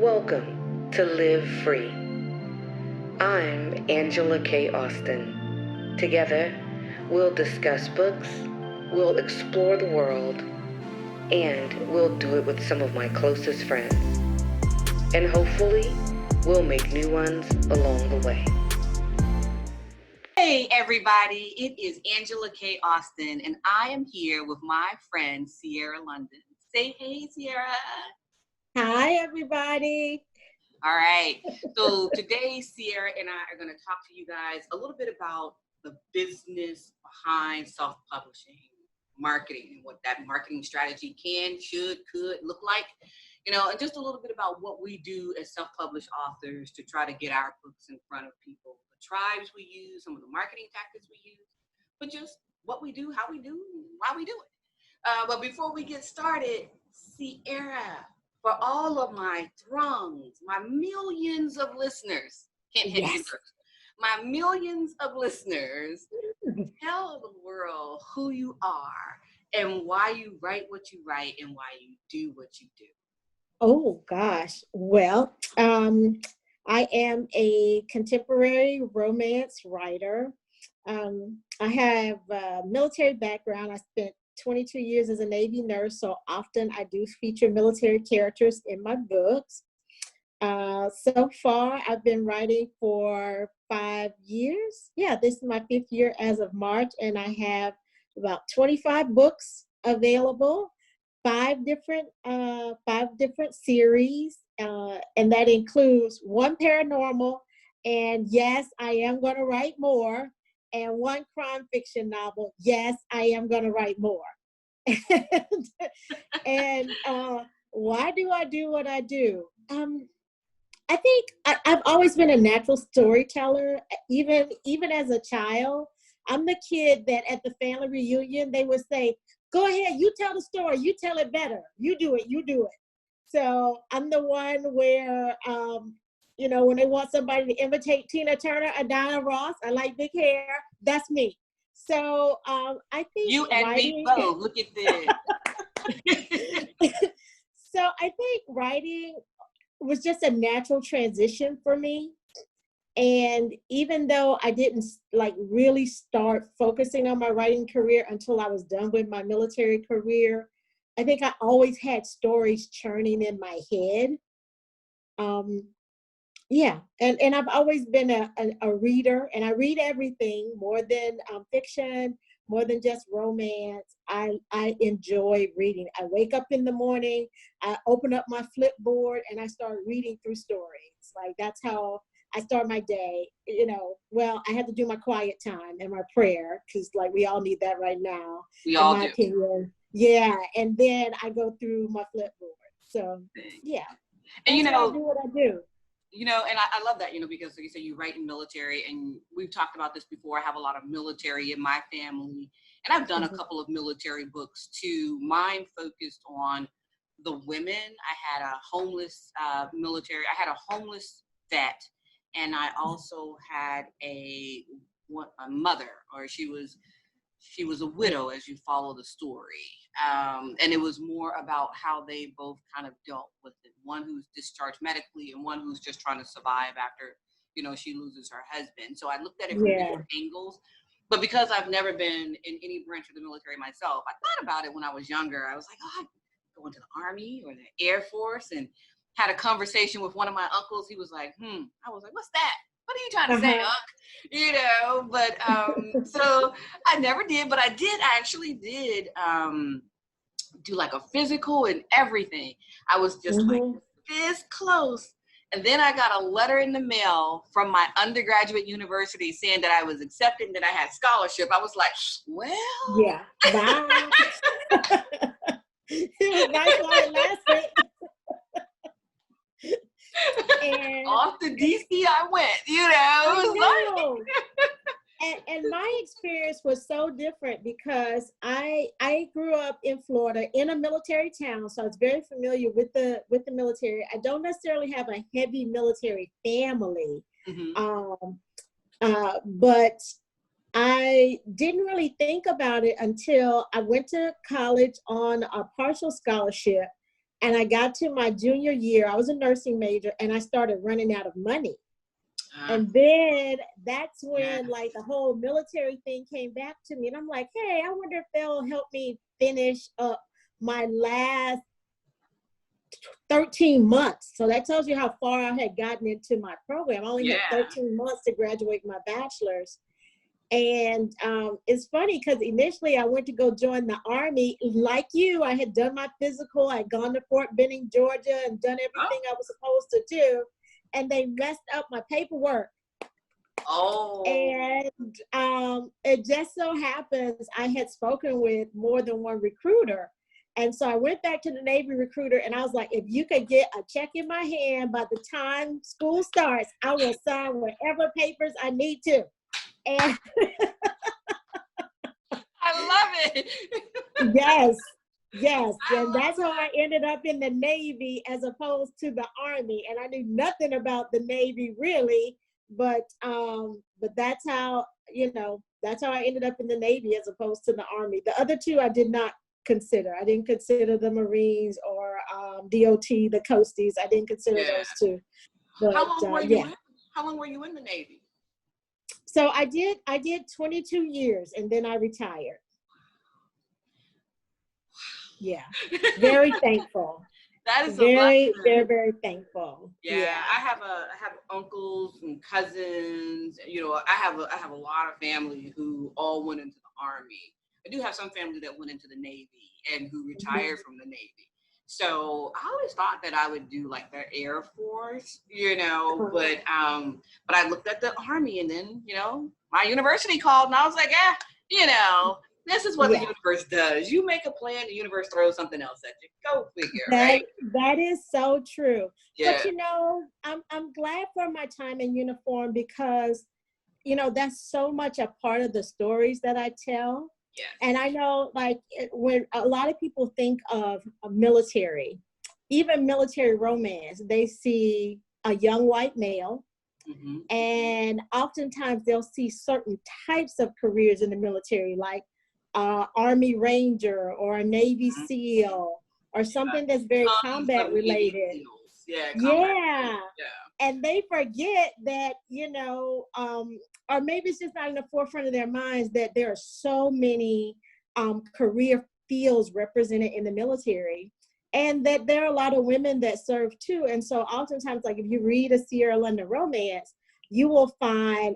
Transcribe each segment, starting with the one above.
Welcome to Live Free. I'm Angela K. Austin. Together, we'll discuss books, we'll explore the world, and we'll do it with some of my closest friends. And hopefully, we'll make new ones along the way. Hey everybody, it is Angela K. Austin, and I am here with my friend Siera London. Say hey, Siera. Hi, everybody. All right, so today Siera and I are going to talk to you guys a little bit about the business behind self-publishing, marketing, and what that marketing strategy can, should, could look like. And just a little bit about what we do as self-published authors to try to get our books in front of people, the tribes we use, some of the marketing tactics we use, but just what we do, how we do, why we do it. But before we get started, Siera, for all of my throngs, my millions of listeners, can't hit Yes. you first, my millions of listeners, tell the world who you are and why you write what you write and why you do what you do. Oh, gosh. Well, I am a contemporary romance writer. I have a military background. I spent 22 years as a Navy nurse, so often I do feature military characters in my books. So far, I've been writing for 5 years. Yeah, this is my 5th year as of March, and I have about 25 books available, five different series, and that includes one paranormal, and yes, I am going to write more, and one crime fiction novel. Yes, I am going to write more. and why do I do what I do? I think I've always been a natural storyteller, even as a child. I'm the kid that at the family reunion, they would say, go ahead, you tell the story, you tell it better, you do it. So I'm the one where, when they want somebody to imitate Tina Turner or Diana Ross, I like big hair, that's me. So I think you and writing, me both, look at this. So I think writing was just a natural transition for me. And even though I didn't really start focusing on my writing career until I was done with my military career, I think I always had stories churning in my head. And I've always been a reader, and I read everything more than fiction, more than just romance. I enjoy reading. I wake up in the morning, I open up my Flipboard, and I start reading through stories. Like, that's how I start my day. Well, I have to do my quiet time and my prayer, because we all need that right now. We all do. In my opinion. Yeah, and then I go through my Flipboard. So yeah, and I do what I do. And I love that, because like you say, you write in military, and we've talked about this before. I have a lot of military in my family, and I've done a couple of military books too. Mine focused on the women. I had a homeless homeless vet, and I also had a mother, or she was a widow as you follow the story. And it was more about how they both kind of dealt with it. One who's discharged medically and one who's just trying to survive after, she loses her husband. So I looked at it from different angles. But because I've never been in any branch of the military myself, I thought about it when I was younger. I was like, I'd go into the Army or the Air Force, and had a conversation with one of my uncles. He was like, I was like, what's that? What are you trying to say, Unc? But so I never did, but I actually did do like a physical and everything. I was just like this close. And then I got a letter in the mail from my undergraduate university saying that I was accepted and that I had scholarship. I was like, well. Yeah, bye. It was nice while it lasted. And off to DC I went, I know. And my experience was so different because I grew up in Florida in a military town, so I was very familiar with the military. I don't necessarily have a heavy military family, but I didn't really think about it until I went to college on a partial scholarship And I got to my junior year, I was a nursing major, and I started running out of money. And then that's when like the whole military thing came back to me. And I'm like, hey, I wonder if they'll help me finish up my last 13 months. So that tells you how far I had gotten into my program. I only had 13 months to graduate my bachelor's. And it's funny because initially I went to go join the Army. Like you, I had done my physical. I'd gone to Fort Benning, Georgia, and done everything I was supposed to do. And they messed up my paperwork. Oh. And it just so happens I had spoken with more than one recruiter. And so I went back to the Navy recruiter and I was like, if you could get a check in my hand by the time school starts, I will sign whatever papers I need to. And I love it. Yes. And that's how I ended up in the Navy as opposed to the Army. And I knew nothing about the Navy really, but that's how, that's how I ended up in the Navy as opposed to the Army. The other two I did not consider. I didn't consider the Marines or DOT, the Coasties. I didn't consider those two. But, How long were you in the Navy? So I did 22 years and then I retired. Yeah, very thankful. That is very thankful. Yeah, I have uncles and cousins. I have a lot of family who all went into the Army. I do have some family that went into the Navy and who retired from the Navy. So I always thought that I would do like the Air Force, but I looked at the Army and then, my university called and I was like, this is what the universe does. You make a plan, the universe throws something else at you. Go figure, right? That is so true. Yeah. But I'm glad for my time in uniform because, that's so much a part of the stories that I tell. Yes. And I know when a lot of people think of a military, even military romance, they see a young white male. Mm-hmm. And oftentimes they'll see certain types of careers in the military, like Army Ranger or a Navy SEAL or something that's very combat related. Yeah. And they forget that, or maybe it's just not in the forefront of their minds that there are so many career fields represented in the military and that there are a lot of women that serve too. And so oftentimes, like if you read a Siera London romance, you will find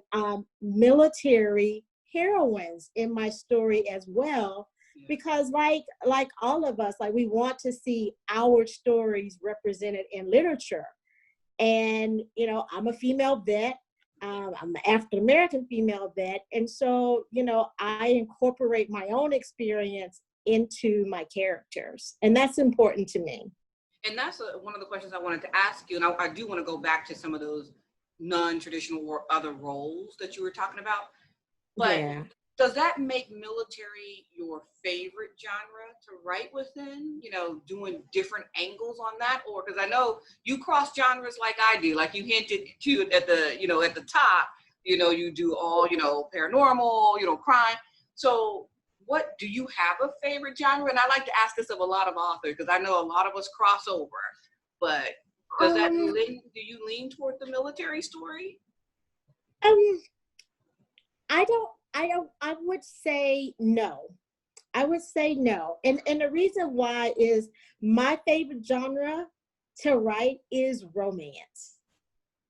military heroines in my story as well, because like all of us, like we want to see our stories represented in literature. And, I'm a female vet. I'm an African-American female vet. And so, I incorporate my own experience into my characters. And that's important to me. And that's one of the questions I wanted to ask you. And I do want to go back to some of those non-traditional or other roles that you were talking about. But does that make military your favorite genre to write within, doing different angles on that? Or because I know you cross genres like I do, like you hinted to at the top, you do all, paranormal, crime. So what do you have a favorite genre? And I like to ask this of a lot of authors because I know a lot of us cross over, but do you lean toward the military story? I would say no. I would say no. And the reason why is my favorite genre to write is romance.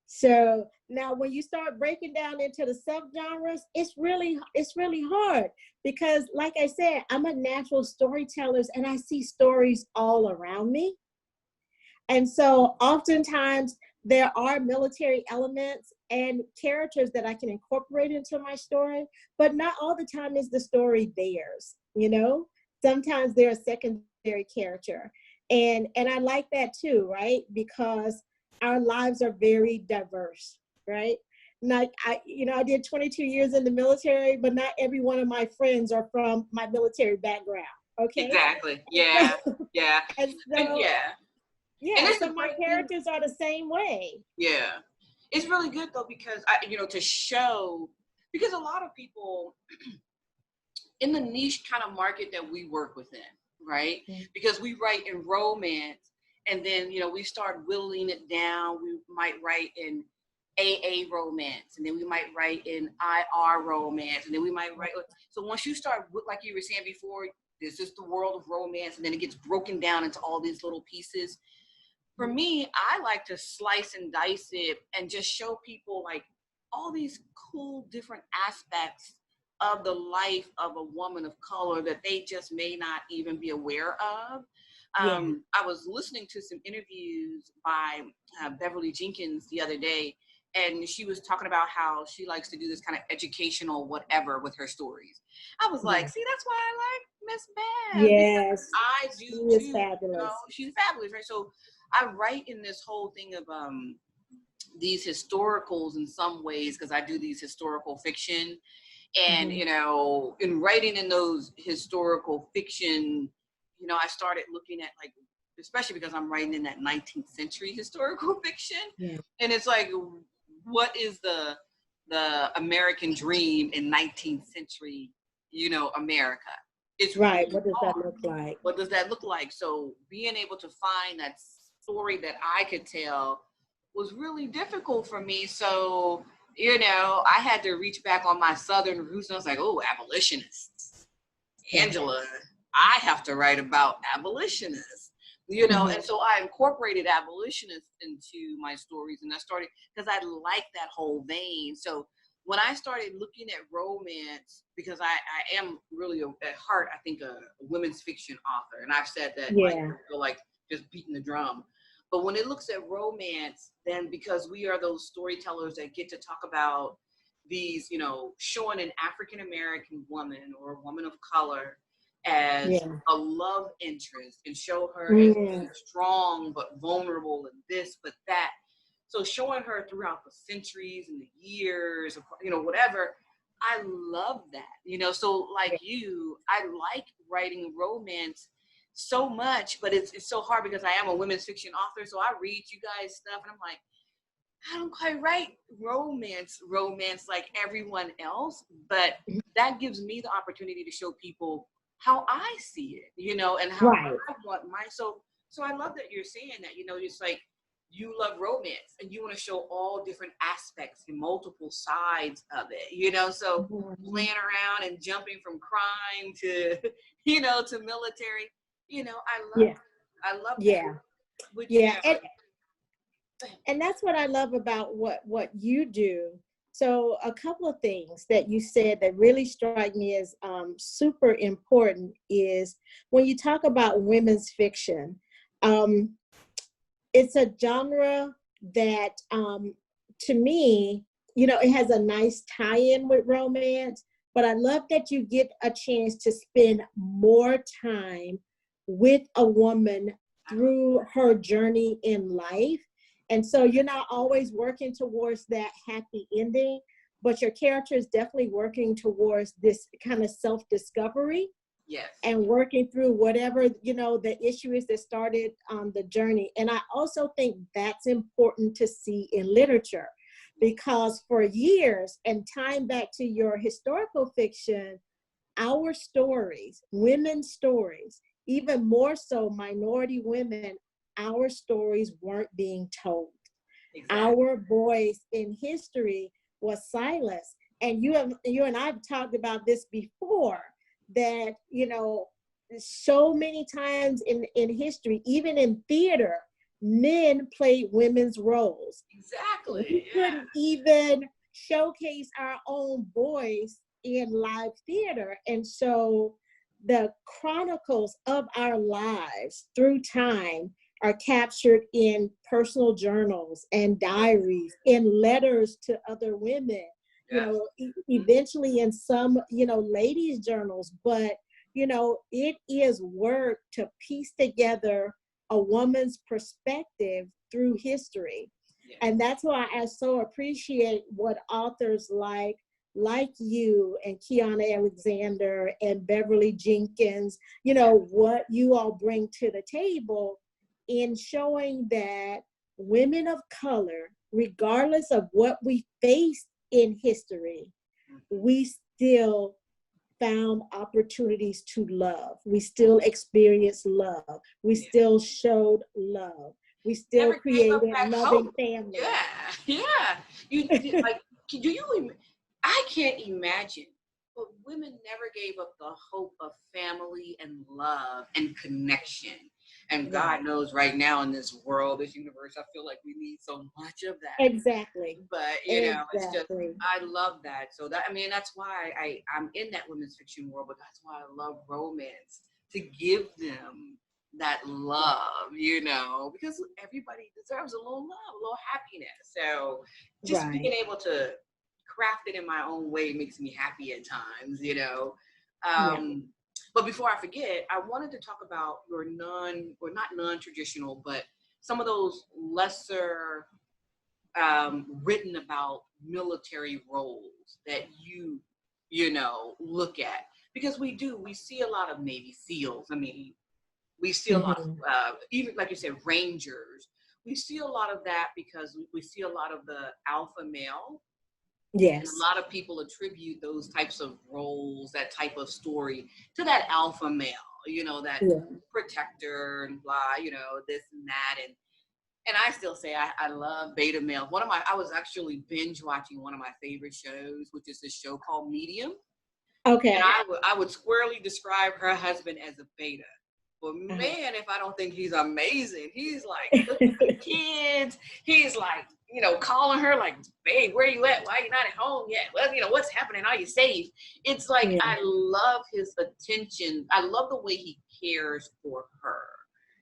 So now when you start breaking down into the subgenres, it's really hard because like I said, I'm a natural storyteller and I see stories all around me. And so oftentimes there are military elements and characters that I can incorporate into my story, but not all the time is the story theirs, Sometimes they're a secondary character. And I like that too, right? Because our lives are very diverse, right? Like I did 22 years in the military, but not every one of my friends are from my military background, okay? Exactly, yeah. And so, and so my characters are the same way. Yeah. It's really good though, because to show, because a lot of people in the niche kind of market that we work within, right? Mm-hmm. Because we write in romance, And then, we start whittling it down. We might write in AA romance, and then we might write in IR romance, and then we might write. So once you start, like you were saying before, this is the world of romance, and then it gets broken down into all these little pieces. For me, I like to slice and dice it and just show people like all these cool different aspects of the life of a woman of color that they just may not even be aware of. I was listening to some interviews by Beverly Jenkins the other day, and she was talking about how she likes to do this kind of educational whatever with her stories. I was like, see, that's why I like Miss Bev. Yes, I do she is too. fabulous. She's fabulous, right? So I write in this whole thing of these historicals in some ways, because I do these historical fiction. And, in writing in those historical fiction, I started looking at like, especially because I'm writing in that 19th century historical fiction. Yeah. And it's like, what is the American dream in 19th century, America? It's right. Really what does hard. that look like? What does that look like? So being able to find that story that I could tell was really difficult for me. So, I had to reach back on my Southern roots. And I was like, oh, abolitionists. Angela, I have to write about abolitionists. And so I incorporated abolitionists into my stories, and I started, because I like that whole vein. So when I started looking at romance, because I am really at heart, I think a women's fiction author, and I've said that, I feel like just beating the drum. But when it looks at romance, then because we are those storytellers that get to talk about these, showing an African-American woman or a woman of color as a love interest, and show her as being strong but vulnerable and this but that. So showing her throughout the centuries and the years, whatever, I love that. So like you, I like writing romance so much, but it's so hard because I am a women's fiction author. So I read you guys stuff and I'm like, I don't quite write romance like everyone else, but that gives me the opportunity to show people how I see it, and how I want so I love that you're saying that, it's like you love romance and you want to show all different aspects and multiple sides of it, so playing around and jumping from crime to, to military, I love that. Which, and that's what I love about what you do. So a couple of things that you said that really strike me as super important is when you talk about women's fiction, it's a genre that to me, it has a nice tie-in with romance, but I love that you get a chance to spend more time with a woman through her journey in life. And so you're not always working towards that happy ending, but your character is definitely working towards this kind of self-discovery. Yes. And working through whatever, the issue is that started on the journey. And I also think that's important to see in literature, because for years, and tying back to your historical fiction, our stories, women's stories, even more so minority women, our stories weren't being told. Exactly. Our voice in history was silenced. And you and I have talked about this before, that, so many times in history, even in theater, men played women's roles. Exactly. We couldn't even showcase our own voice in live theater. And so the chronicles of our lives through time are captured in personal journals and diaries, in letters to other women, eventually in some, ladies' journals. But, it is work to piece together a woman's perspective through history. Yeah. And that's why I so appreciate what authors like you and Kiana Alexander and Beverly Jenkins, what you all bring to the table in showing that women of color, regardless of what we face in history, we still found opportunities to love. We still experienced love. We Yeah. still showed love. We still Never gave up created that loving hope. families. Yeah. Like, do you? I can't imagine, but women never gave up the hope of family and love and connection. And Right. God knows, right now in this world, this universe, I feel like we need so much of that. Exactly. But it's just, Exactly. I love that. So that's why I'm in that women's fiction world, but that's why I love romance, to give them that love, because everybody deserves a little love, a little happiness. So just being Right. able to craft it in my own way makes me happy at times. Yeah. But before I forget, I wanted to talk about your not non-traditional, but some of those lesser written about military roles that look at, because we see a lot of Navy SEALs. I mean, we see a lot of, Mhm. even like you said, Rangers. We see a lot of that because we see a lot of the alpha male. And a Yes. lot of people attribute those types of roles, that type of story, to that alpha male, that Yeah. protector and blah, this and that. And I still say I love beta male. I was actually binge watching one of my favorite shows, which is this show called Medium. And Okay. I would squarely describe her husband as a beta. But Uh-huh. man, if I don't think he's amazing, he's like cooking for the kids. He's like, calling her like, babe, where you at? Why are you not at home yet? Well, what's happening? Are you safe? It's like, Yeah. I love his attention. I love the way he cares for her,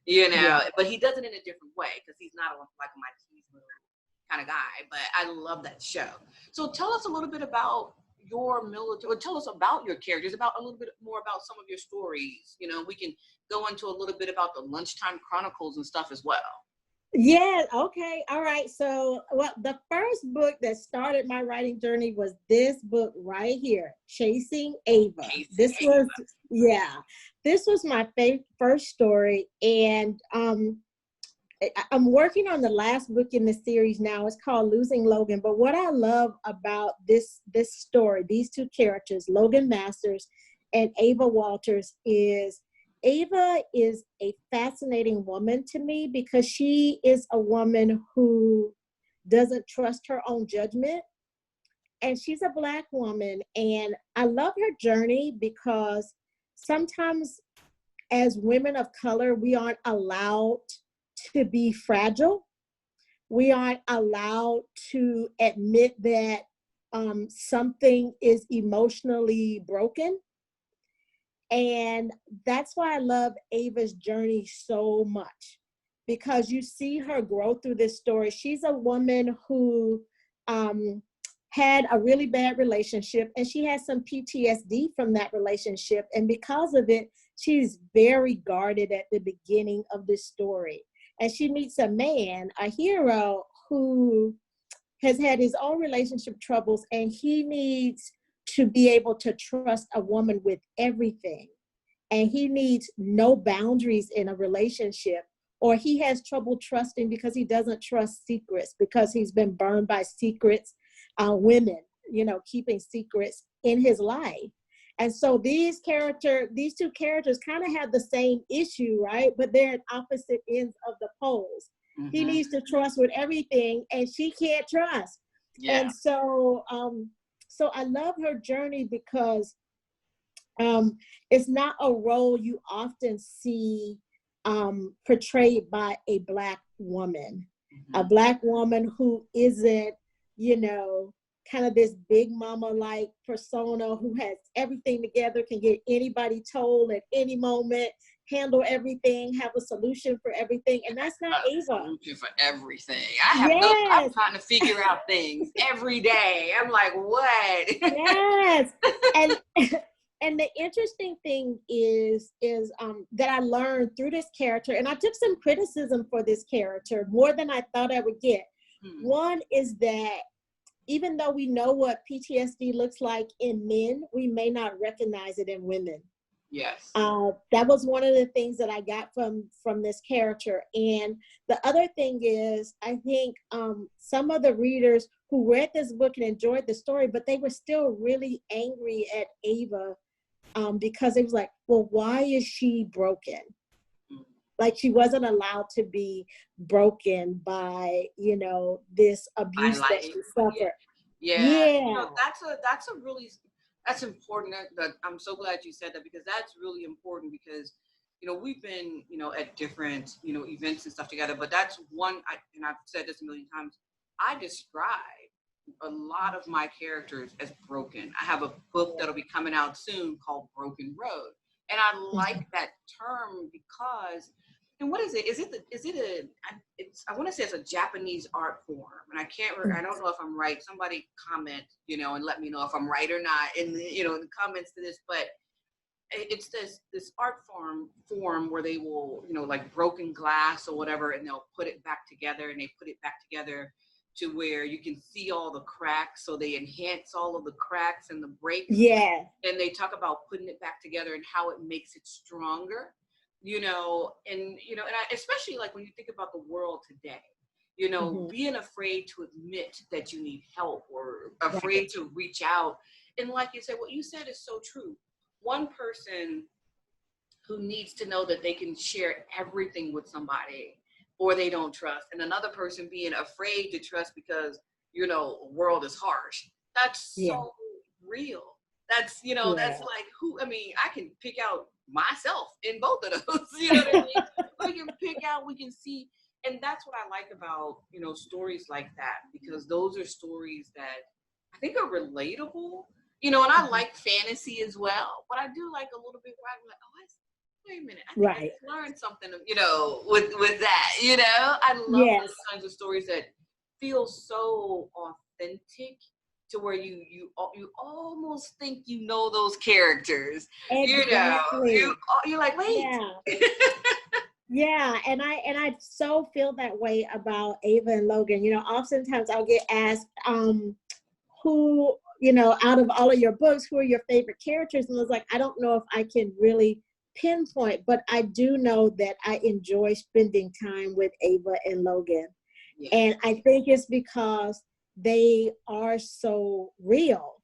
Yeah. but he does it in a different way, because he's not like a machismo kind of guy. But I love that show. So tell us a little bit about your military, or tell us about your characters, about a little bit more about some of your stories. We can go into a little bit about the Lunchtime Chronicles and stuff as well. Yeah, okay. All right. So, well, the first book that started my writing journey was this book right here, Chasing Ava. This was, yeah, this was my first story. And I'm working on the last book in the series now. It's called Losing Logan. But what I love about this story, these two characters, Logan Masters and Ava Walters, is Ava is a fascinating woman to me because she is a woman who doesn't trust her own judgment. And she's a Black woman. And I love her journey because sometimes as women of color, we aren't allowed to be fragile. We aren't allowed to admit that something is emotionally broken. And that's why I love Ava's journey so much, because you see her grow through this story. She's a woman who had a really bad relationship, and she has some PTSD from that relationship. And because of it, she's very guarded at the beginning of this story. And she meets a man, a hero, who has had his own relationship troubles, and he needs to be able to trust a woman with everything. And he needs no boundaries in a relationship, or he has trouble trusting because he doesn't trust secrets, because he's been burned by secrets, women, keeping secrets in his life. And so these two characters kind of have the same issue, right? But they're at opposite ends of the poles. Mm-hmm. He needs to trust with everything, and she can't trust. Yeah. And so I love her journey because it's not a role you often see portrayed by a Black woman. Mm-hmm. A Black woman who isn't, kind of this big mama-like persona, who has everything together, can get anybody told at any moment, handle everything, have a solution for everything. And that's not Ava. Solution for everything. I'm trying to figure out things every day. I'm like, what? Yes. And the interesting thing is that I learned through this character, and I took some criticism for this character, more than I thought I would get. One is that even though we know what PTSD looks like in men, we may not recognize it in women. Yes. That was one of the things that I got from this character. And the other thing is, I think some of the readers who read this book and enjoyed the story, but they were still really angry at Ava because it was like, well, why is she broken? Like she wasn't allowed to be broken by, you know, this abuse that she suffered. Yeah. You know, that's a really, that's important. That I'm so glad you said that, because that's really important, because, you know, we've been, you know, at different, you know, events and stuff together, but that's one, and I've said this a million times, I describe a lot of my characters as broken. I have a book that'll be coming out soon called Broken Road. And I like that term because, and what is it? I want to say it's a Japanese art form, and I can't remember, I don't know if I'm right. Somebody comment, you know, and let me know if I'm right or not in the, you know, in the comments to this, but it's this art form where they will, you know, like broken glass or whatever, and they'll put it back together, and they put it back together to where you can see all the cracks. So they enhance all of the cracks and the breaks. Yeah. And they talk about putting it back together and how it makes it stronger, you know, and, you know, and especially like when you think about the world today, you know, being afraid to admit that you need help or afraid to reach out. And like you said, what you said is so true. One person who needs to know that they can share everything with somebody, or they don't trust, and another person being afraid to trust because, you know, world is harsh. That's so real. That's, you know, that's like who, I mean, I can pick out myself in both of those, you know what I mean? We can pick out, we can see, and that's what I like about, you know, stories like that, because those are stories that I think are relatable, you know, and I like fantasy as well, but I do like a little bit where I'm like, oh, wait a minute, I think I just learned something, you know, with that, you know? I love those kinds of stories that feel so authentic to where you almost think you know those characters, you know? You're like, wait. Yeah, and I so feel that way about Ava and Logan. You know, oftentimes I'll get asked, who, you know, out of all of your books, who are your favorite characters? And I was like, I don't know if I can really pinpoint, but I do know that I enjoy spending time with Ava and Logan. And I think it's because they are so real.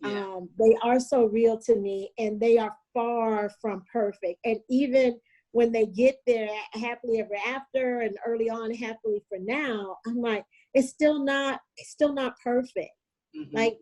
They are so real to me, and they are far from perfect. And even when they get there happily ever after and early on happily for now, I'm like, it's still not perfect. Like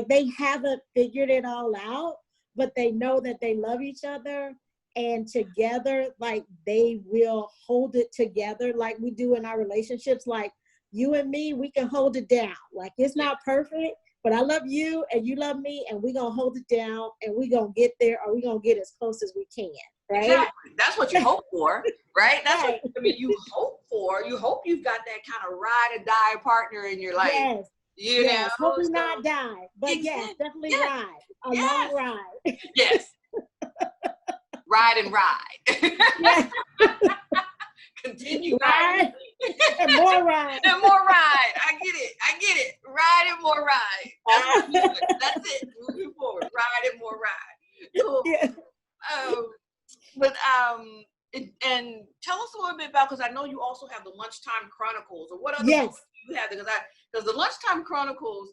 they haven't figured it all out, but they know that they love each other, and together, like they will hold it together like we do in our relationships. Like you and me, we can hold it down. Like it's not perfect, but I love you and you love me, and we're going to hold it down, and we're going to get there, or we're going to get as close as we can. Right? Exactly. That's what you hope for, right? That's what, I mean, you hope for. You hope you've got that kind of ride or die partner in your life. You know? Hope we not die, but definitely ride. A long ride. Yes. Ride and ride. Continue ride. And more ride. And more ride. I get it. Ride and more ride. That's it. Moving forward. Ride and more ride. Cool. And tell us a little bit about, because I know you also have the Lunchtime Chronicles, or what other books do you have? Because the Lunchtime Chronicles,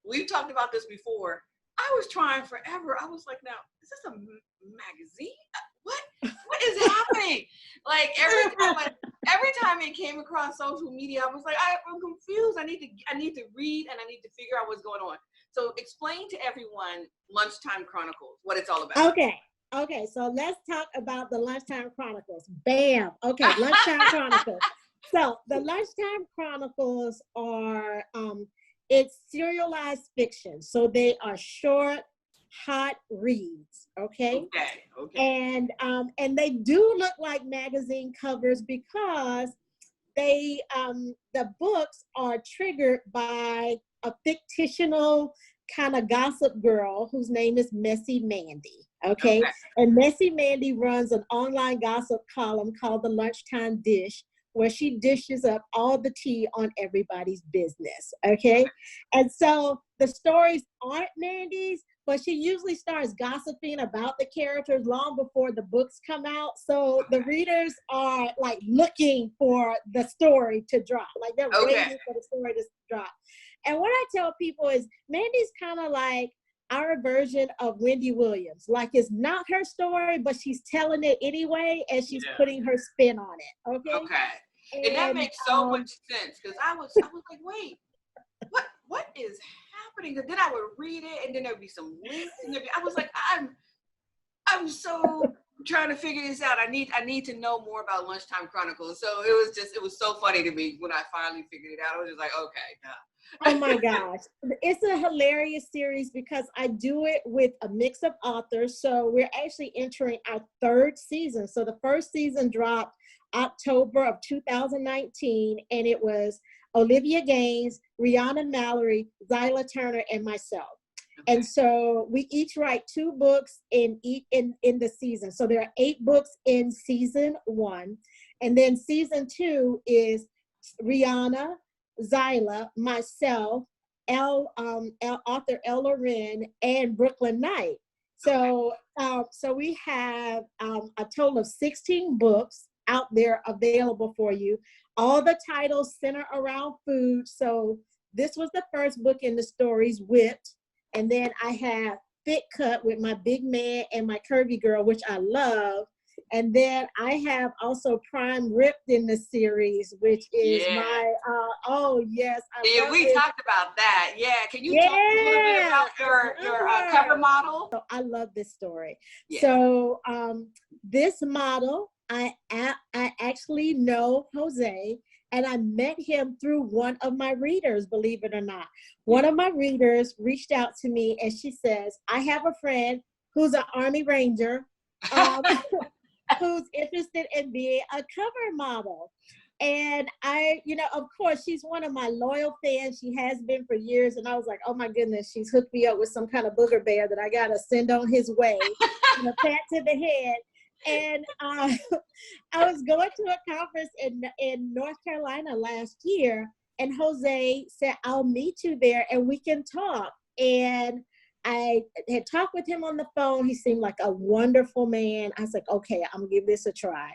we've talked about this before. I was trying forever. I was like, now, is this a magazine? What is happening? Like every time it came across social media, I was like, I'm confused. I need to read, and I need to figure out what's going on. So explain to everyone Lunchtime Chronicles, what it's all about. Okay, so let's talk about the Lunchtime Chronicles. Bam. Okay, Lunchtime Chronicles. So the Lunchtime Chronicles are, it's serialized fiction. So they are short, hot reads. Okay. And they do look like magazine covers because they, the books are triggered by a fictional kind of gossip girl whose name is Messy Mandy. Okay. And Messy Mandy runs an online gossip column called The Lunchtime Dish, where she dishes up all the tea on everybody's business. Okay. And so the stories aren't Mandy's, but she usually starts gossiping about the characters long before the books come out. So the readers are like looking for the story to drop. Like they're waiting for the story to drop. And what I tell people is Mandy's kind of like our version of Wendy Williams. Like, it's not her story, but she's telling it anyway, and she's putting her spin on it. Okay. Okay. And that makes so much sense, because I was like, wait, what is happening? And then I would read it, and then there'd be some links, and I was like, I'm so trying to figure this out. I need to know more about Lunchtime Chronicle. So it was so funny to me when I finally figured it out. I was just like, okay, nah. Oh my gosh. It's a hilarious series because I do it with a mix of authors. So we're actually entering our third season. So the first season dropped October of 2019, and it was Olivia Gaines, Rihanna Mallory, Zyla Turner, and myself. Okay. And so we each write 2 books in the season. So there are 8 books in season 1. And then season 2 is Rihanna, Zyla, myself, author El Loren, and Brooklyn Knight. So so we have a total of 16 books out there available for you. All the titles center around food. So this was the first book in the stories, Whipped. And then I have Fit Cut with my big man and my curvy girl, which I love. And then I have also Prime Ripped in the series, which is my, oh yes. We talked about that. Yeah. Can you talk a little bit about your cover model? So I love this story. Yeah. So this model, I actually know Jose, and I met him through one of my readers, believe it or not. One of my readers reached out to me, and she says, I have a friend who's an Army Ranger, who's interested in being a cover model. And I, of course, she's one of my loyal fans. She has been for years. And I was like, oh my goodness, she's hooked me up with some kind of booger bear that I got to send on his way, a pat to the head. And I was going to a conference in North Carolina last year, and Jose said, I'll meet you there and we can talk. And I had talked with him on the phone. He seemed like a wonderful man. I was like, okay, I'm gonna give this a try.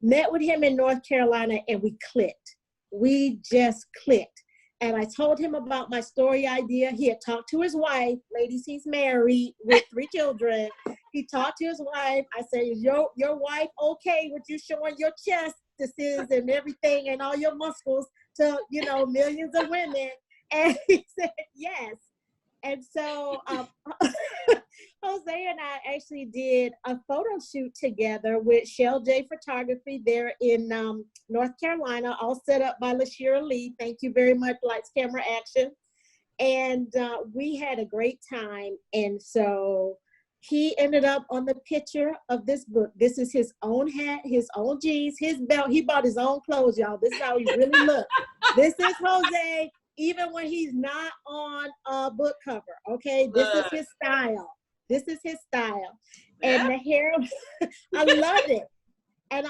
Met with him in North Carolina, and we clicked. We just clicked. And I told him about my story idea. He had talked to his wife. Ladies, he's married with 3 children. He talked to his wife. I said, is your wife okay with you showing your chest and everything and all your muscles to, millions of women? And he said, yes. And so Jose and I actually did a photo shoot together with Shell J Photography there in North Carolina, all set up by Siera Lee. Thank you very much, Lights, Camera, Action. And we had a great time. And so he ended up on the picture of this book. This is his own hat, his own jeans, his belt. He bought his own clothes, y'all. This is how he really looked. This is Jose, even when he's not on a book cover, okay? This is his style. This is his style. And the hair, I love it. And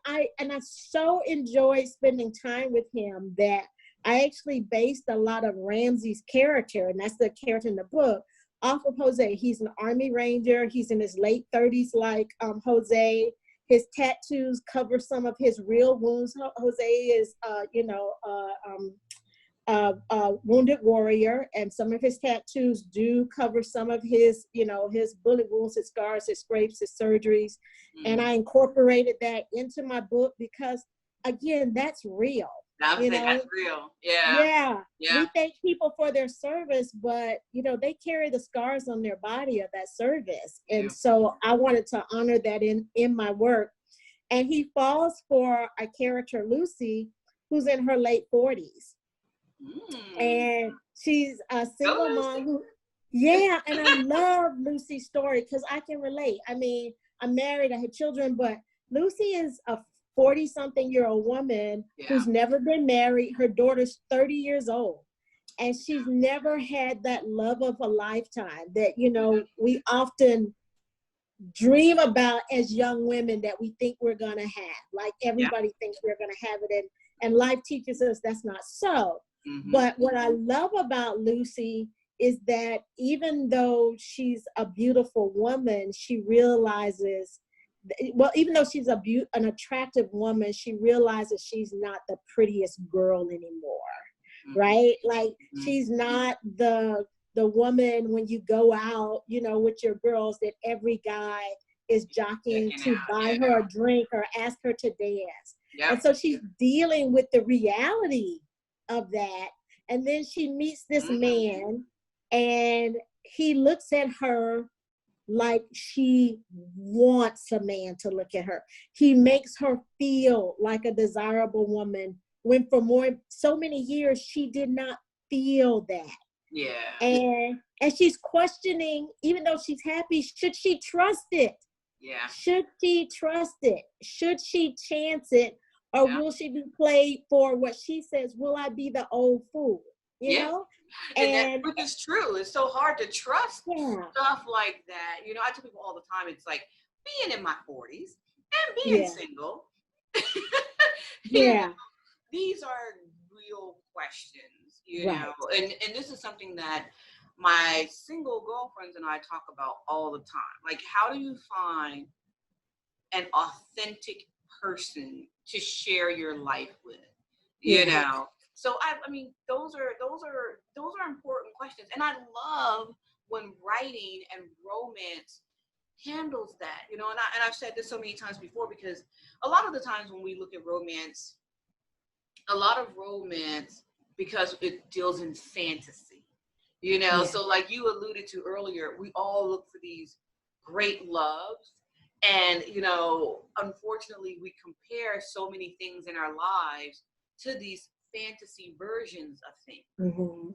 I so enjoyed spending time with him that I actually based a lot of Ramsey's character, and that's the character in the book, off of Jose. He's an Army Ranger. He's in his late 30s like Jose. His tattoos cover some of his real wounds. Jose is, wounded warrior, and some of his tattoos do cover some of his, his bullet wounds, his scars, his scrapes, his surgeries. And I incorporated that into my book because, again, that's real. That's real. Yeah. We thank people for their service, but they carry the scars on their body of that service. And so I wanted to honor that in my work. And he falls for a character, Lucy, who's in her late 40s. And she's a single mom who, and I love Lucy's story because I can relate. I mean, I'm married, I had children, but Lucy is a 40-something-year-old woman who's never been married. Her daughter's 30 years old, and she's never had that love of a lifetime that, we often dream about as young women that we think we're going to have. Like everybody thinks we're going to have it, and life teaches us that's not so. But what I love about Lucy is that even though she's a beautiful woman, she realizes, even though she's an attractive woman, she realizes she's not the prettiest girl anymore, right? Like she's not the the woman when you go out, you know, with your girls, that every guy is jockeying to buy her a drink or ask her to dance. Yep. And so she's dealing with the reality of that. And then she meets this man, and he looks at her like she wants a man to look at her. He makes her feel like a desirable woman when for so many years she did not feel that. Yeah. And she's questioning, even though she's happy, should she trust it? Yeah. Should she trust it? Should she chance it? Or will she be played for what she says? Will I be the old fool? You know? And which is true. It's so hard to trust stuff like that. You know, I tell people all the time, it's like being in my 40s and being single. You know, these are real questions, you know, and this is something that my single girlfriends and I talk about all the time. Like, how do you find an authentic person to share your life with? You know? So I mean, those are important questions. And I love when writing and romance handles that, you know, and I've said this so many times before, because a lot of the times when we look at romance, because it deals in fantasy, you know, so like you alluded to earlier, we all look for these great loves. And, you know, unfortunately, we compare so many things in our lives to these fantasy versions of things,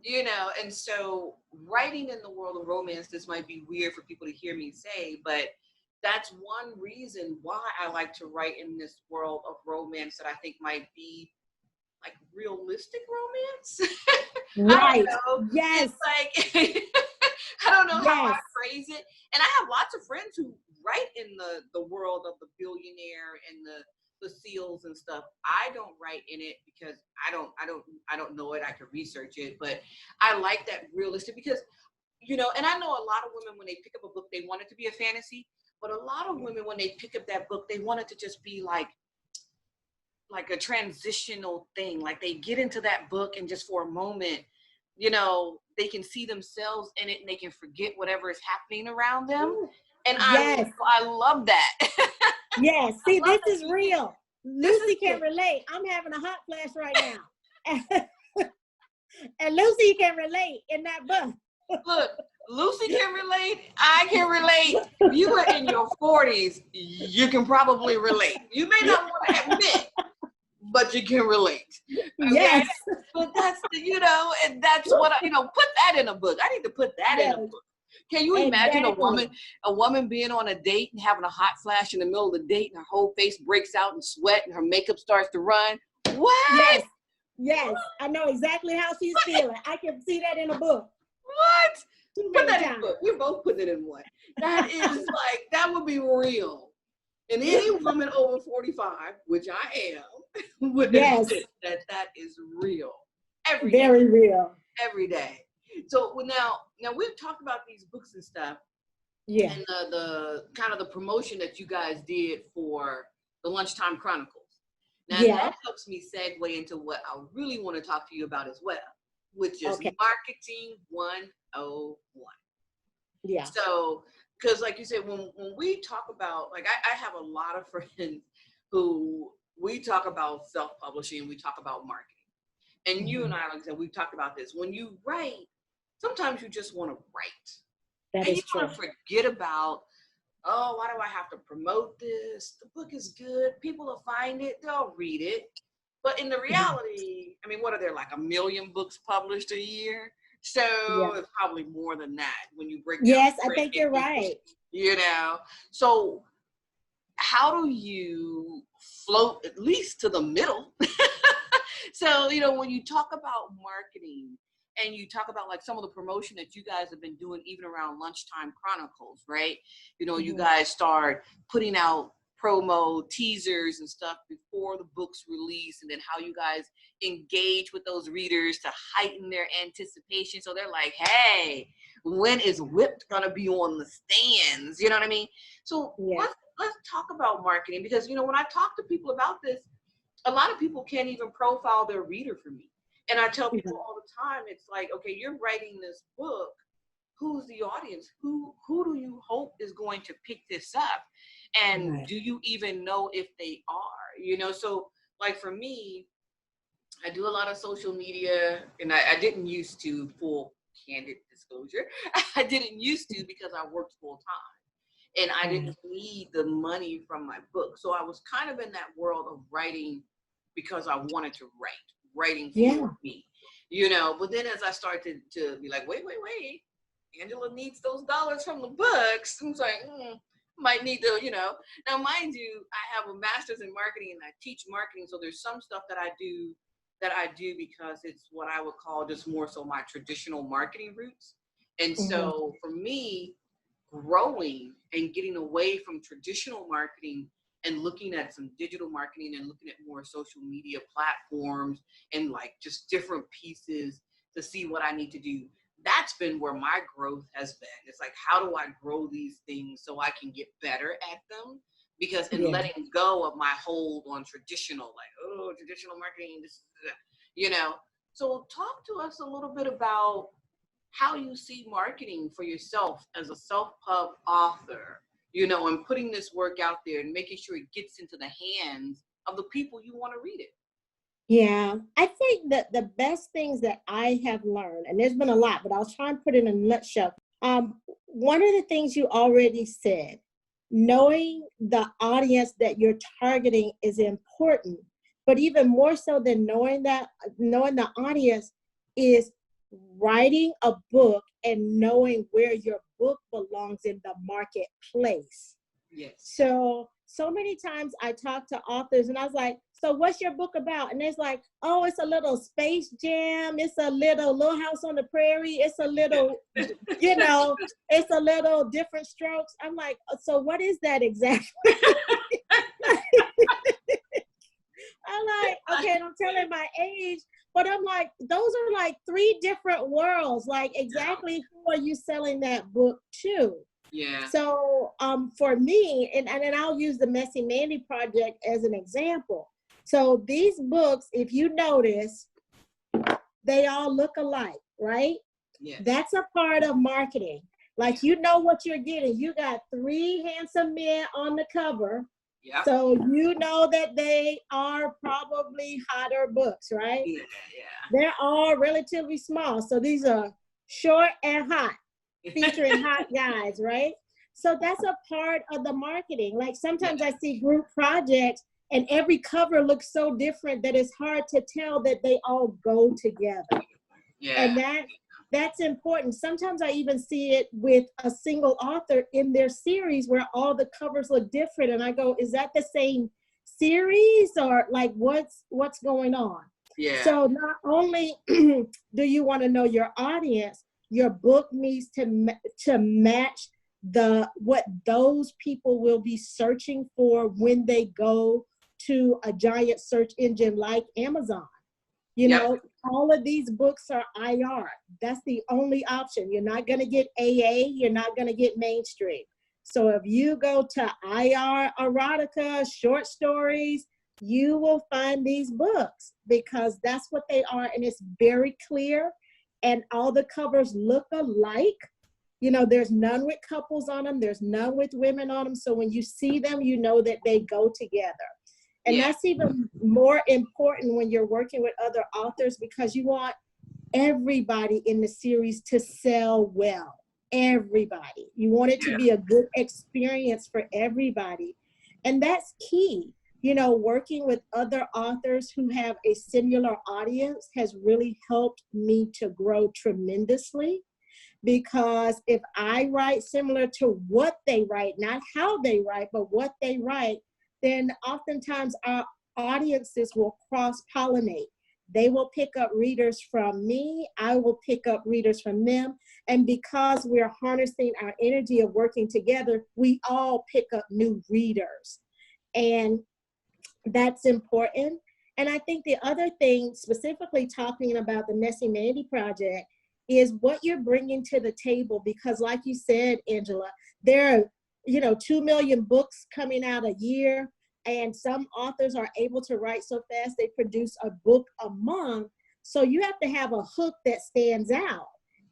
you know, and so writing in the world of romance, this might be weird for people to hear me say, but that's one reason why I like to write in this world of romance that I think might be like realistic romance. Right. I don't know. Yes. It's like, I don't know how I phrase it. And I have lots of friends who write in the world of the billionaire and the seals and stuff. I don't write in it because I don't know it. I could research it, but I like that realistic, because, you know, and I know a lot of women, when they pick up a book, they want it to be a fantasy, but a lot of women, when they pick up that book, they want it to just be like a transitional thing. Like they get into that book and just for a moment, you know, they can see themselves in it and they can forget whatever is happening around them. And I love that. Yes, see, this is real. Lucy can relate. I'm having a hot flash right now. And Lucy can relate in that book. Look, Lucy can relate. I can relate. You are in your 40s. You can probably relate. You may not want to admit, but you can relate. Okay? Yes. But that's, you know, and that's what I, you know, put that in a book. I need to put that in a book. Can you imagine a woman being on a date and having a hot flash in the middle of the date and her whole face breaks out in sweat and her makeup starts to run? What? Yes, I know exactly how she's feeling. I can see that in a book. What? Put that in a book. We're both putting it in one. That is like, that would be real. And any woman over 45, which I am, would admit that is real. Very real. Every day. So now we've talked about these books and stuff. Yeah. And the kind of the promotion that you guys did for the Lunchtime Chronicles. Now that helps me segue into what I really want to talk to you about as well, which is Marketing 101. Yeah. So, because like you said, when we talk about, like I have a lot of friends who we talk about self-publishing, we talk about marketing. And you and I, like I said, we've talked about this. When you write, sometimes you just want to write. And you want to forget about, oh, why do I have to promote this? The book is good. People will find it. They'll read it. But in the reality, I mean, what are there, like 1 million books published a year? So it's probably more than that when you break down. Yes, I think you're right. You know, so how do you float at least to the middle? So, you know, when you talk about marketing and you talk about like some of the promotion that you guys have been doing even around Lunchtime Chronicles, right? You know, you guys start putting out promo teasers and stuff before the book's release, and then how you guys engage with those readers to heighten their anticipation. So they're like, hey, when is Whipped gonna be on the stands? You know what I mean? So let's talk about marketing, because, you know, when I talk to people about this, a lot of people can't even profile their reader for me. And I tell people all the time, it's like, okay, you're writing this book who's the audience? Who do you hope is going to pick this up? And Right. do you even know if they are? You know, so like for me, I do a lot of social media, and I didn't used to, full candid disclosure. I didn't used to because I worked full time and I Right. didn't need the money from my book. So I was kind of in that world of writing because I wanted to writing Yeah. for me, you know. But then as I started to be like, wait, Angela needs those dollars from the books. I was like, might need to, you know. Now, mind you, I have a master's in marketing and I teach marketing. So there's some stuff that I do because it's what I would call just more so my traditional marketing roots. And Mhm. so for me, growing and getting away from traditional marketing and looking at some digital marketing and looking at more social media platforms and like just different pieces to see what I need to do. That's been where my growth has been. It's like, how do I grow these things so I can get better at them? Because in Yeah. letting go of my hold on traditional, like, oh, traditional marketing, this, you know. So talk to us a little bit about how you see marketing for yourself as a self-pub author, you know, and putting this work out there and making sure it gets into the hands of the people you want to read it. Yeah, I think that the best things that I have learned, and there's been a lot, but I'll try and put it in a nutshell. One of the things you already said, knowing the audience that you're targeting is important, but even more so than knowing the audience is writing a book and knowing where your book belongs in the marketplace. Yes. So many times I talk to authors and I was like, so what's your book about? And it's like, oh, it's a little Space Jam. It's a little House on the Prairie. It's a little, it's a little Different Strokes. I'm like, so what is that exactly? I'm like, okay, and I'm telling my age, but I'm like, those are like three different worlds. Like, exactly who are you selling that book to? Yeah. So for me, and I'll use the Messy Mandy Project as an example. So these books, if you notice, they all look alike, right? Yes. That's a part of marketing. Like, you know what you're getting. You got three handsome men on the cover. Yeah. So you know that they are probably hotter books, right? Yeah. They're all relatively small. So these are short and hot, featuring hot guys, right? So that's a part of the marketing. Like, sometimes I see group projects and every cover looks so different that it's hard to tell that they all go together. Yeah. And that's important. Sometimes I even see it with a single author in their series where all the covers look different. And I go, is that the same series, or like what's going on? Yeah. So not only do you want to know your audience, your book needs to match what those people will be searching for when they go to a giant search engine like Amazon. You know, all of these books are IR. That's the only option. You're not going to get AA. You're not going to get mainstream. So if you go to IR erotica, short stories, you will find these books because that's what they are. And it's very clear. And all the covers look alike. You know, there's none with couples on them. There's none with women on them. So when you see them, you know that they go together. And that's even more important when you're working with other authors, because you want everybody in the series to sell well. Everybody. You want it to be a good experience for everybody. And that's key. You know, working with other authors who have a similar audience has really helped me to grow tremendously. Because if I write similar to what they write, not how they write, but what they write, then oftentimes our audiences will cross-pollinate. They will pick up readers from me. I will pick up readers from them. And because we're harnessing our energy of working together, we all pick up new readers. And that's important. And I think the other thing, specifically talking about the Messy Mandy Project, is what you're bringing to the table. Because like you said, Angela, there are 2 million books coming out a year, and some authors are able to write so fast they produce a book a month. So you have to have a hook that stands out.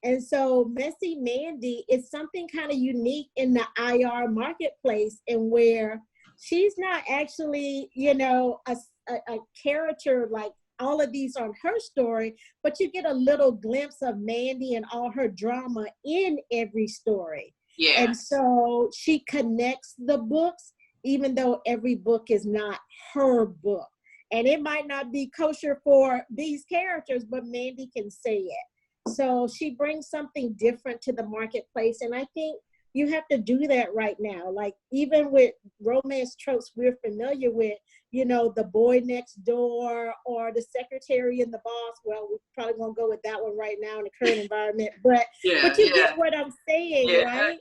And so Messy Mandy is something kind of unique in the IR marketplace, and where she's not actually, a character like all of these on her story, but you get a little glimpse of Mandy and all her drama in every story. Yeah. And so she connects the books, even though every book is not her book. And it might not be kosher for these characters, but Mandy can say it. So she brings something different to the marketplace. And I think you have to do that right now. Like, even with romance tropes we're familiar with, the boy next door or the secretary and the boss. Well, we probably won't go with that one right now in the current environment, but you get what I'm saying, right?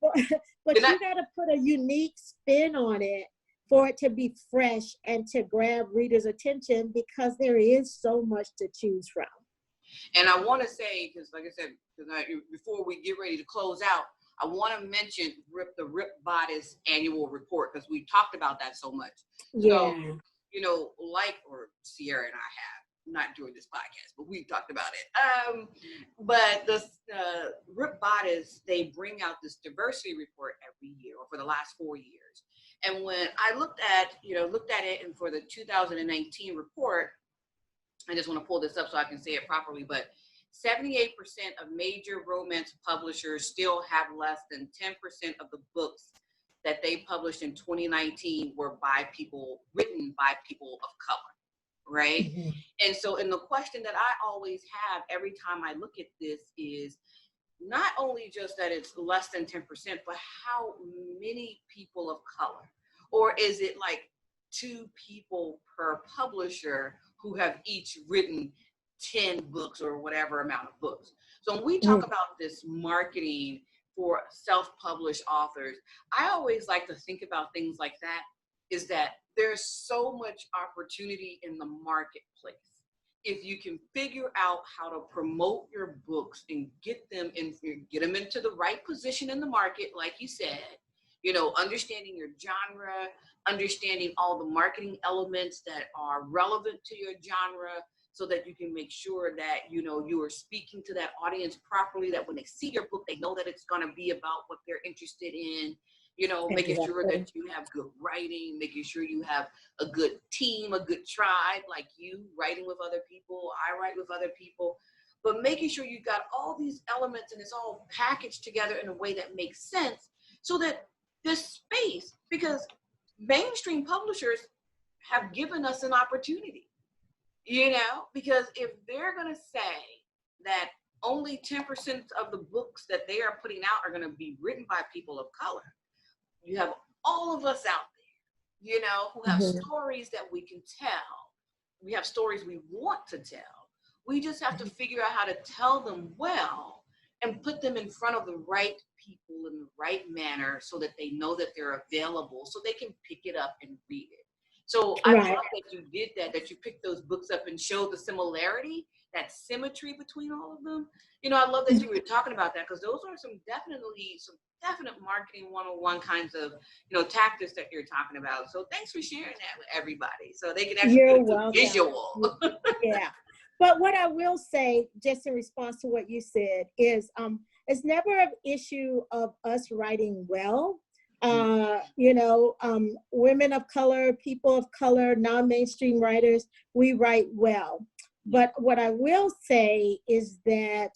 Yeah. But you got to put a unique spin on it for it to be fresh and to grab readers' attention, because there is so much to choose from. And I want to say, because like I said, before we get ready to close out, I want to mention the Rip Bodice annual report, because we talked about that so much. Yeah. So, or Siera and I have, not during this podcast, but we talked about it. But the Rip Bodice, they bring out this diversity report every year, or for the last 4 years. And when I looked at it, and for the 2019 report, I just want to pull this up so I can say it properly, but 78% of major romance publishers still have less than 10% of the books that they published in 2019 were written by people of color, right? Mm-hmm. And so, and the question that I always have every time I look at this is not only just that it's less than 10%, but how many people of color? Or is it like 2 people per publisher who have each written 10 books or whatever amount of books? So when we talk about this marketing for self-published authors, I always like to think about things like that, is that there's so much opportunity in the marketplace. If you can figure out how to promote your books and get them into the right position in the market, like you said, understanding your genre, understanding all the marketing elements that are relevant to your genre, so that you can make sure that, you are speaking to that audience properly, that when they see your book, they know that it's going to be about what they're interested in, making sure that you have good writing, making sure you have a good team, a good tribe, like you writing with other people, I write with other people, but making sure you got all these elements and it's all packaged together in a way that makes sense, so that this space, because mainstream publishers have given us an opportunity, because if they're going to say that only 10% of the books that they are putting out are going to be written by people of color, you have all of us out there, who have stories that we can tell. We have stories we want to tell. We just have to figure out how to tell them well and put them in front of the right people in the right manner, so that they know that they're available, so they can pick it up and read it. So I love that you did that you picked those books up and showed the similarity, that symmetry between all of them. I love that you were talking about that, because those are some definite marketing 101 kinds of, tactics that you're talking about. So thanks for sharing that with everybody, so they can actually get a visual. Yeah. But what I will say, just in response to what you said, is it's never an issue of us writing well. Women of color, people of color, non-mainstream writers, we write well. But what I will say is that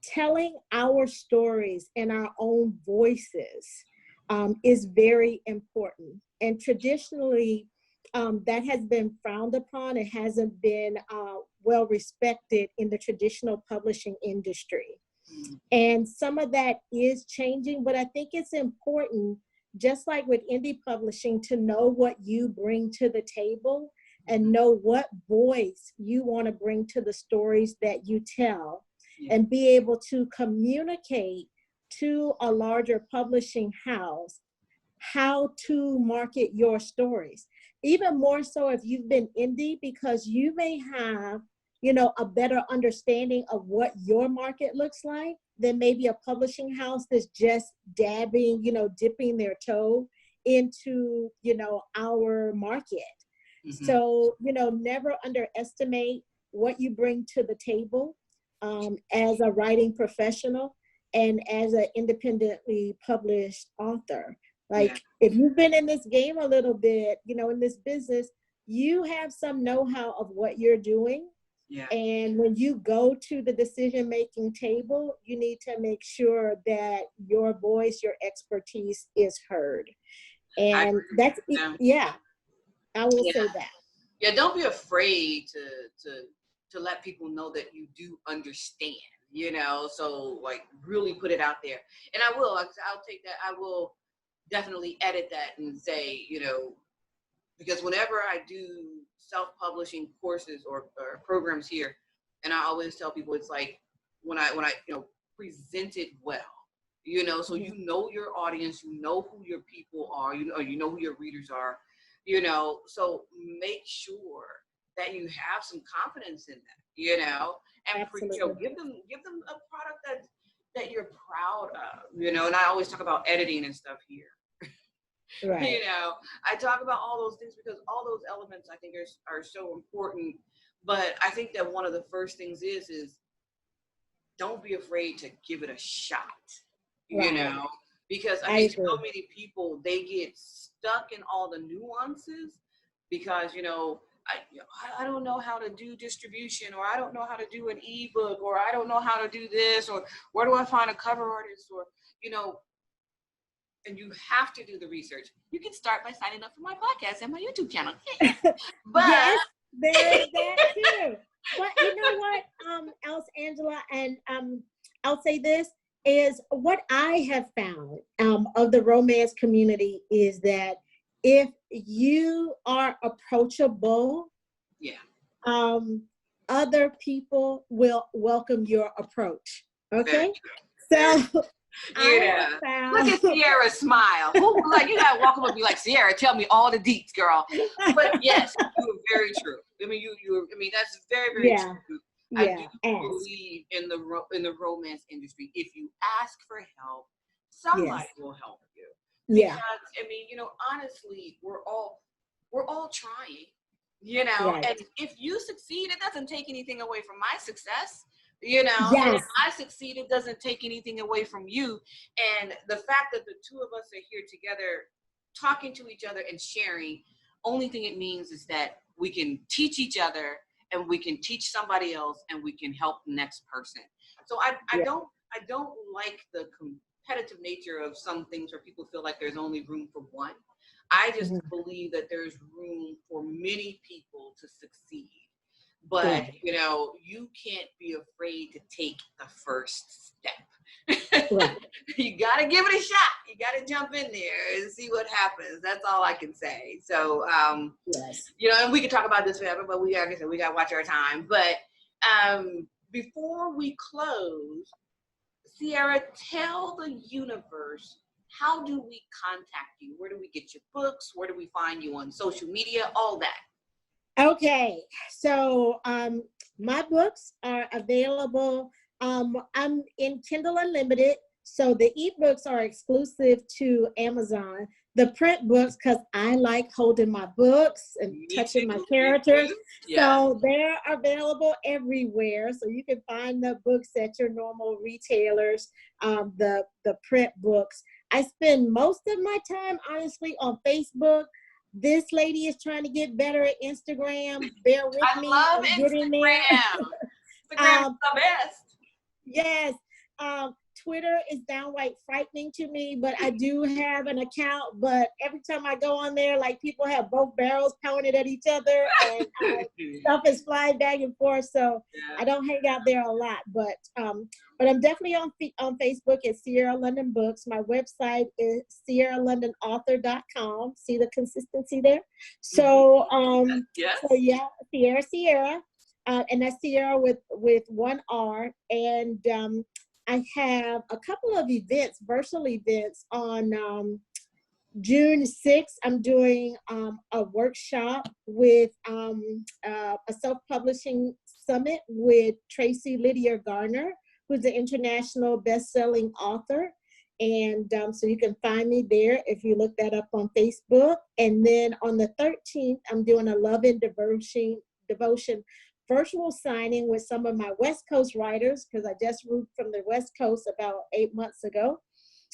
telling our stories in our own voices is very important. And traditionally, that has been frowned upon. It hasn't been well respected in the traditional publishing industry. And some of that is changing, but I think it's important, just like with indie publishing, to know what you bring to the table and know what voice you want to bring to the stories that you tell, and be able to communicate to a larger publishing house how to market your stories. Even more so if you've been indie, because you may have, a better understanding of what your market looks like than maybe a publishing house that's just dabbing, dipping their toe into, our market. So, never underestimate what you bring to the table. as a writing professional and as an independently published author. Like, if you've been in this game a little bit, you know, in this business, you have some know-how of what you're doing. Yeah. And when you go to the decision-making table, you need to make sure that your voice, your expertise is heard. And that's, I will say that. Yeah, don't be afraid to let people know that you do understand, you know, so like really put it out there. And I'll take that, I will definitely edit that and say, you know, because whenever I do self-publishing courses or programs here, and I always tell people, it's like when I you know, present it well, you know, so you know your audience, you know who your people are, you know who your readers are, you know, so make sure that you have some confidence in that, you know, and you know, give them a product that you're proud of, you know. And I always talk about editing and stuff here. Right. You know, I talk about all those things because all those elements I think are so important. But I think that one of the first things is don't be afraid to give it a shot, you know, because I think so many people, they get stuck in all the nuances because, you know, I don't know how to do distribution, or I don't know how to do an ebook, or I don't know how to do this, or where do I find a cover artist, or, you know, and you have to do the research. You can start by signing up for my podcast and my YouTube channel. But yes, there's that too. But you know what, else, Angela, and I'll say this, is what I have found of the romance community is that if you are approachable, other people will welcome your approach. Okay, so. Yeah, look at Siera smile. Like, you gotta walk up and be like, Siera, tell me all the deets, girl. But yes, you're very true. I mean, I mean, that's very, very true. I do believe in the romance industry. If you ask for help, somebody will help you. Because I mean, you know, honestly, we're all trying. You know, and if you succeed, it doesn't take anything away from my success. You know, and if I succeed, it doesn't take anything away from you. And the fact that the two of us are here together, talking to each other and sharing, only thing it means is that we can teach each other, and we can teach somebody else, and we can help the next person. So I don't like the competitive nature of some things where people feel like there's only room for one. I just believe that there's room for many people to succeed. But, you know, you can't be afraid to take the first step. You got to give it a shot. You got to jump in there and see what happens. That's all I can say. So, you know, and we could talk about this forever, but like I said, we got to watch our time. But before we close, Siera, tell the universe, how do we contact you? Where do we get your books? Where do we find you on social media? All that. Okay, so my books are available. I'm in Kindle Unlimited, so the ebooks are exclusive to Amazon. The print books, because I like holding my books and touching my characters, so they're available everywhere. So you can find the books at your normal retailers, the print books. I spend most of my time, honestly, on Facebook. This lady is trying to get better at Instagram. Bear with me. I love Instagram. Instagram's the best. Yes. Twitter is downright frightening to me, but I do have an account. But every time I go on there, like, people have both barrels pointed at each other, and stuff is flying back and forth. So I don't hang out there a lot. But I'm definitely on Facebook at Siera London Books. My website is SieraLondonAuthor.com. See the consistency there. So Siera, and that's Siera with one R. And I have a couple of events, virtual events on June 6th. I'm doing a workshop with a self-publishing summit with Tracy Lydia Garner, who's an international best-selling author. And so you can find me there if you look that up on Facebook. And then on the 13th, I'm doing a love and devotion virtual signing with some of my West Coast writers, because I just moved from the West Coast about 8 months ago.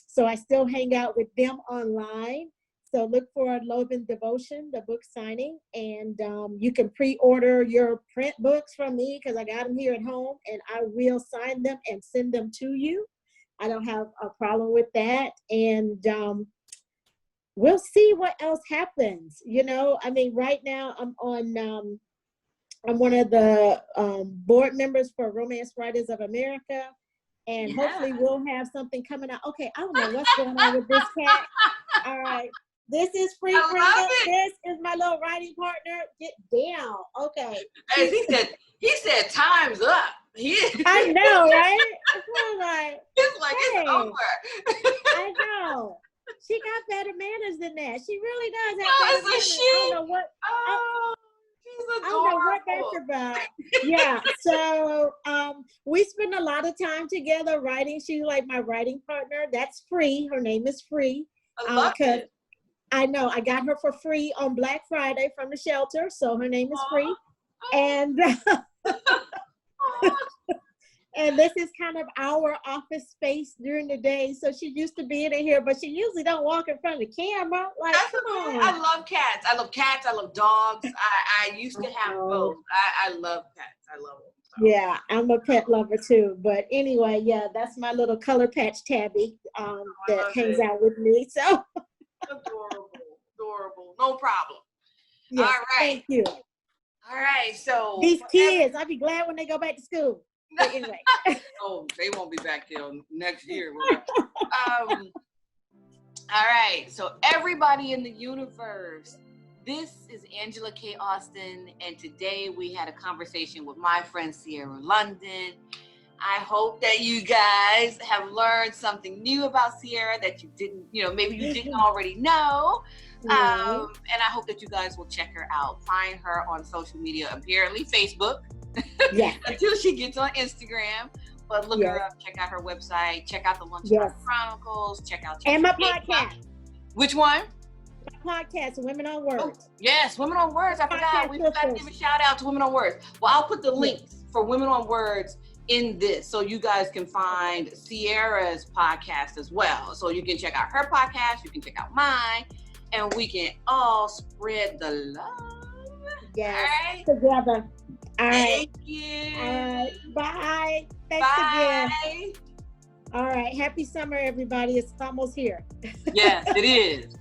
So I still hang out with them online. So look for Love and Devotion, the book signing. And you can pre-order your print books from me because I got them here at home, and I will sign them and send them to you. I don't have a problem with that. And we'll see what else happens. You know, I mean, right now I'm one of the board members for Romance Writers of America. And hopefully we'll have something coming out. Okay, I don't know what's going on with this cat. All right. This is Free Brenda. This is my little writing partner. Get down. Okay. As he said time's up. I know, right? It's like hey, it's over. I know. She got better manners than that. She really does have better manners. I don't know what. She's adorable. I don't know what that's about. Yeah. So we spend a lot of time together writing. She's like my writing partner. That's Free. Her name is Free. I love it. I know I got her for free on Black Friday from the shelter. So her name is Free. And and this is kind of our office space during the day. So she used to be in here, but she usually don't walk in front of the camera. Like, come on. I love cats. I love cats. I love dogs. I used to have both. I love pets. I love them. So. Yeah, I'm a pet lover too. But anyway, yeah, that's my little color patch tabby that hangs out with me. So adorable. No problem. Yeah, all right. Thank you. All right. So these kids, I'll be glad when they go back to school. But anyway. Oh, they won't be back till next year. All right. So everybody in the universe, this is Angela K. Austin, and today we had a conversation with my friend Siera London. I hope that you guys have learned something new about Siera that you didn't, maybe you didn't already know. And I hope that you guys will check her out. Find her on social media, apparently Facebook. Yeah. Until she gets on Instagram. But look her up, check out her website, check out the Lunchtime Chronicles, check out and my podcast. Which one? My podcast, Women on Words. Oh, yes, Women on Words. I forgot. We forgot to give a shout out to Women on Words. Well, I'll put the links for Women on Words in this so you guys can find Siera's podcast as well. So you can check out her podcast, you can check out mine, and we can all spread the love. Yes, right? Together. All right. Thank you. All right. Bye. Thanks again. All right. Happy summer, everybody. It's almost here. Yes, it is.